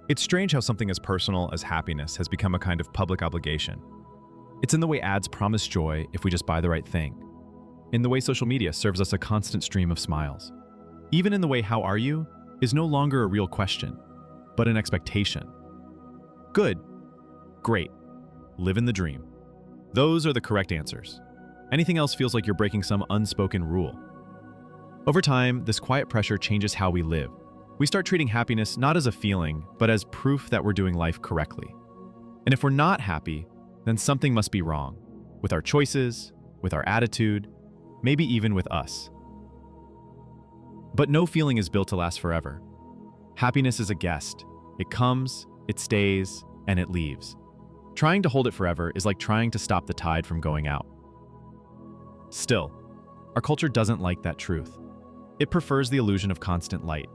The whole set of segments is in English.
It's strange how something as personal as happiness has become a kind of public obligation. It's in the way ads promise joy if we just buy the right thing, in the way social media serves us a constant stream of smiles, even in the way "how are you" is no longer a real question, but an expectation. Good, great, live in the dream. Those are the correct answers. Anything else feels like you're breaking some unspoken rule. Over time, this quiet pressure changes how we live. We start treating happiness not as a feeling, but as proof that we're doing life correctly. And if we're not happy, then something must be wrong, with our choices, with our attitude, maybe even with us. But no feeling is built to last forever. Happiness is a guest. It comes, it stays, and it leaves. Trying to hold it forever is like trying to stop the tide from going out. Still, our culture doesn't like that truth. It prefers the illusion of constant light.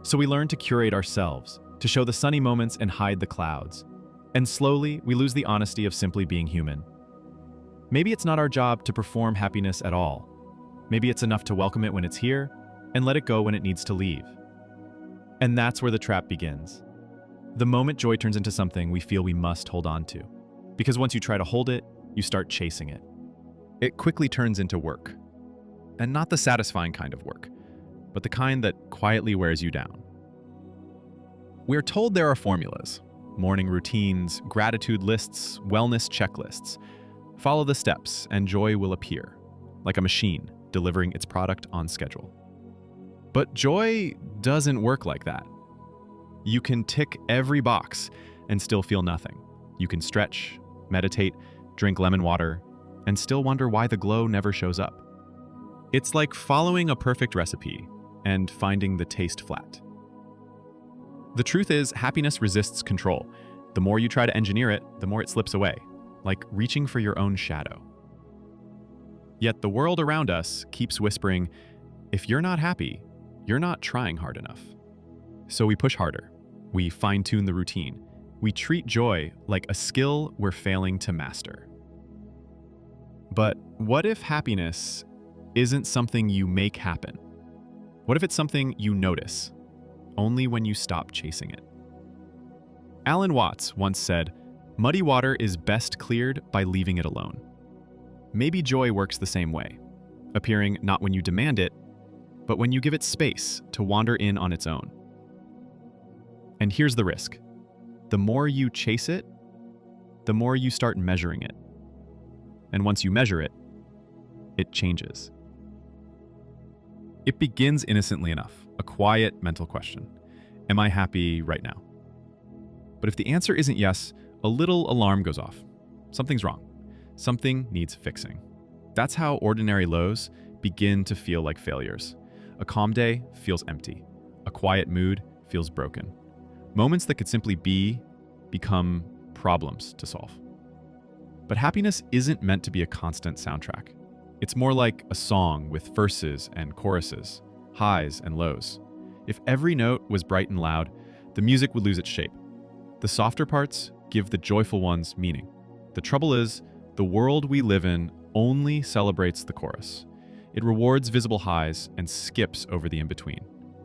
So we learn to curate ourselves, to show the sunny moments and hide the clouds. And slowly, we lose the honesty of simply being human. Maybe it's not our job to perform happiness at all. Maybe it's enough to welcome it when it's here and let it go when it needs to leave. And that's where the trap begins. The moment joy turns into something we feel we must hold on to. Because once you try to hold it, you start chasing it. It quickly turns into work. And not the satisfying kind of work, but the kind that quietly wears you down. We're told there are formulas, morning routines, gratitude lists, wellness checklists. Follow the steps and joy will appear, like a machine delivering its product on schedule. But joy doesn't work like that. You can tick every box and still feel nothing. You can stretch, meditate, drink lemon water, and still wonder why the glow never shows up. It's like following a perfect recipe and finding the taste flat. The truth is, happiness resists control. The more you try to engineer it, the more it slips away, like reaching for your own shadow. Yet the world around us keeps whispering, if you're not happy, you're not trying hard enough. So we push harder. We fine-tune the routine. We treat joy like a skill we're failing to master. But what if happiness isn't something you make happen? What if it's something you notice, only when you stop chasing it? Alan Watts once said, "Muddy water is best cleared by leaving it alone." Maybe joy works the same way, appearing not when you demand it, but when you give it space to wander in on its own. And here's the risk. The more you chase it, the more you start measuring it. And once you measure it, it changes. It begins innocently enough, a quiet mental question. Am I happy right now? But if the answer isn't yes, a little alarm goes off. Something's wrong. Something needs fixing. That's how ordinary lows begin to feel like failures. A calm day feels empty. A quiet mood feels broken. Moments that could simply be become problems to solve. But happiness isn't meant to be a constant soundtrack. It's more like a song with verses and choruses, highs and lows. If every note was bright and loud, the music would lose its shape. The softer parts give the joyful ones meaning. The trouble is, the world we live in only celebrates the chorus. It rewards visible highs and skips over the in-between.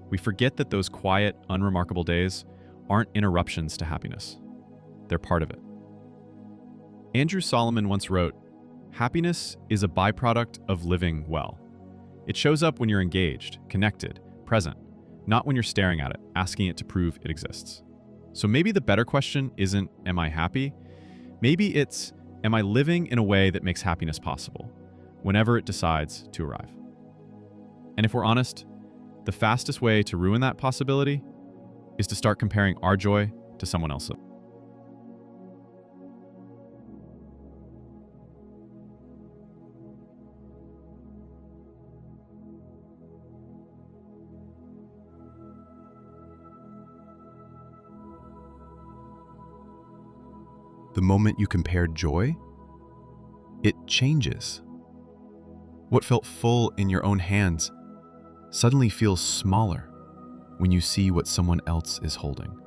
We forget that those quiet, unremarkable days aren't interruptions to happiness. They're part of it. Andrew Solomon once wrote, "Happiness is a byproduct of living well. It shows up when you're engaged, connected, present, not when you're staring at it, asking it to prove it exists." So maybe the better question isn't, am I happy? Maybe it's, am I living in a way that makes happiness possible, whenever it decides to arrive? And if we're honest, the fastest way to ruin that possibility is to start comparing our joy to someone else's. The moment you compare joy, it changes. What felt full in your own hands suddenly feels smaller when you see what someone else is holding.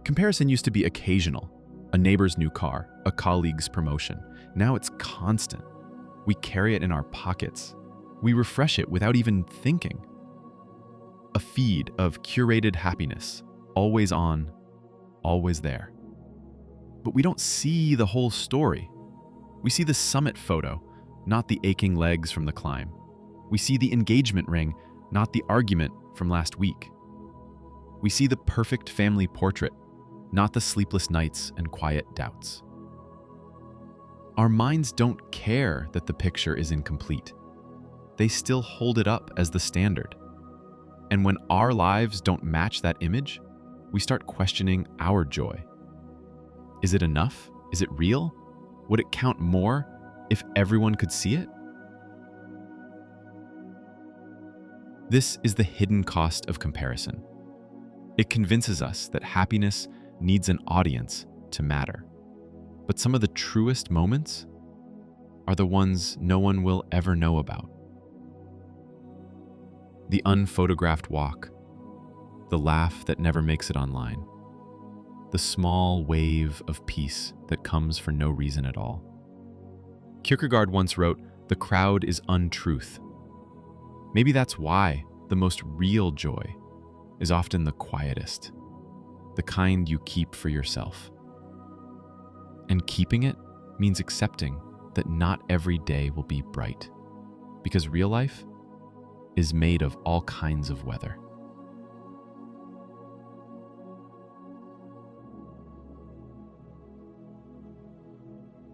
Comparison used to be occasional, a neighbor's new car, a colleague's promotion. Now it's constant. We carry it in our pockets. We refresh it without even thinking. a feed of curated happiness, always on, always there. But we don't see the whole story. We see the summit photo, not the aching legs from the climb. We see the engagement ring, not the argument from last week. We see the perfect family portrait, not the sleepless nights and quiet doubts. Our minds don't care that the picture is incomplete. They still hold it up as the standard. And when our lives don't match that image, we start questioning our joy. Is it enough? Is it real? Would it count more if everyone could see it? This is the hidden cost of comparison. It convinces us that happiness needs an audience to matter. But some of the truest moments are the ones no one will ever know about. The unphotographed walk, the laugh that never makes it online, the small wave of peace that comes for no reason at all. Kierkegaard once wrote, "The crowd is untruth." Maybe that's why the most real joy is often the quietest, the kind you keep for yourself. And keeping it means accepting that not every day will be bright, because real life is made of all kinds of weather.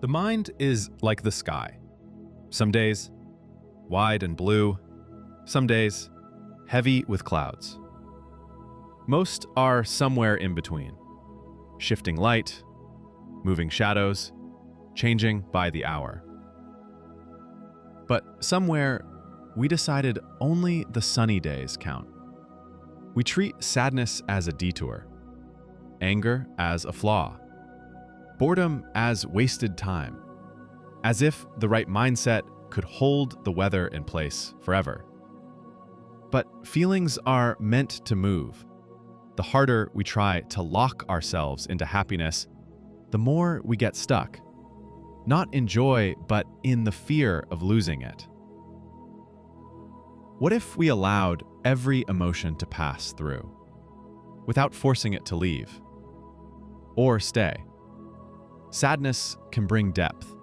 The mind is like the sky. Some days, wide and blue. Some days, heavy with clouds. Most are somewhere in between. Shifting light, moving shadows, changing by the hour. But somewhere, we decided only the sunny days count. We treat sadness as a detour, anger as a flaw, boredom as wasted time, as if the right mindset could hold the weather in place forever. But feelings are meant to move. The harder we try to lock ourselves into happiness, the more we get stuck. Not in joy, but in the fear of losing it. What if we allowed every emotion to pass through, without forcing it to leave or stay? Sadness can bring depth.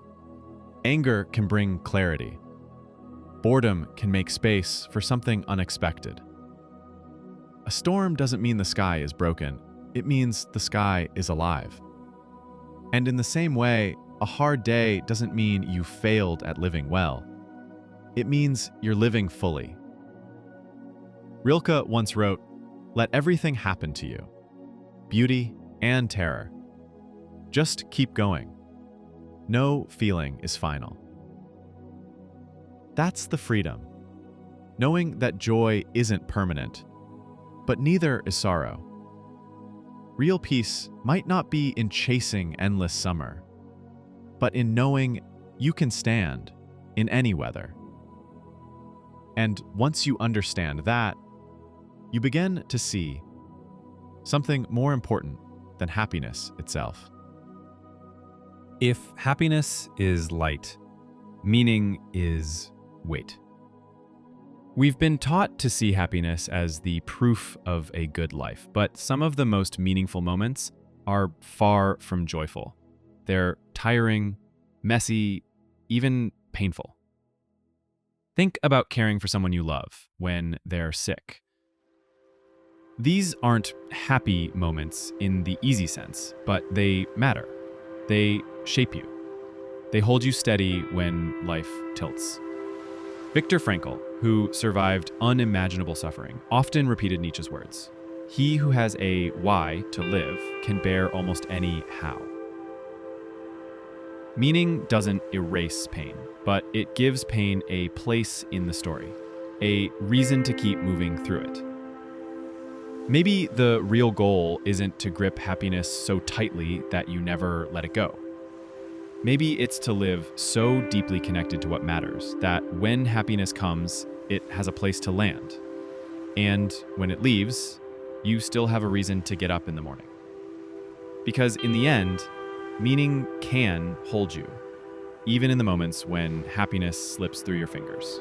Anger can bring clarity. Boredom can make space for something unexpected. A storm doesn't mean the sky is broken. It means the sky is alive. And in the same way, a hard day doesn't mean you failed at living well. It means you're living fully. Rilke once wrote, "Let everything happen to you, beauty and terror. Just keep going. No feeling is final." That's the freedom. Knowing that joy isn't permanent, but neither is sorrow. Real peace might not be in chasing endless summer, but in knowing you can stand in any weather. And once you understand that, you begin to see something more important than happiness itself. If happiness is light, meaning is weight. We've been taught to see happiness as the proof of a good life, but some of the most meaningful moments are far from joyful. They're tiring, messy, even painful. Think about caring for someone you love when they're sick. These aren't happy moments in the easy sense, but they matter. They shape you. They hold you steady when life tilts. Viktor Frankl, who survived unimaginable suffering, often repeated Nietzsche's words, "He who has a why to live can bear almost any how." Meaning doesn't erase pain, but it gives pain a place in the story, a reason to keep moving through it. Maybe the real goal isn't to grip happiness so tightly that you never let it go. Maybe it's to live so deeply connected to what matters that when happiness comes, it has a place to land. And when it leaves, you still have a reason to get up in the morning. Because in the end, meaning can hold you, even in the moments when happiness slips through your fingers.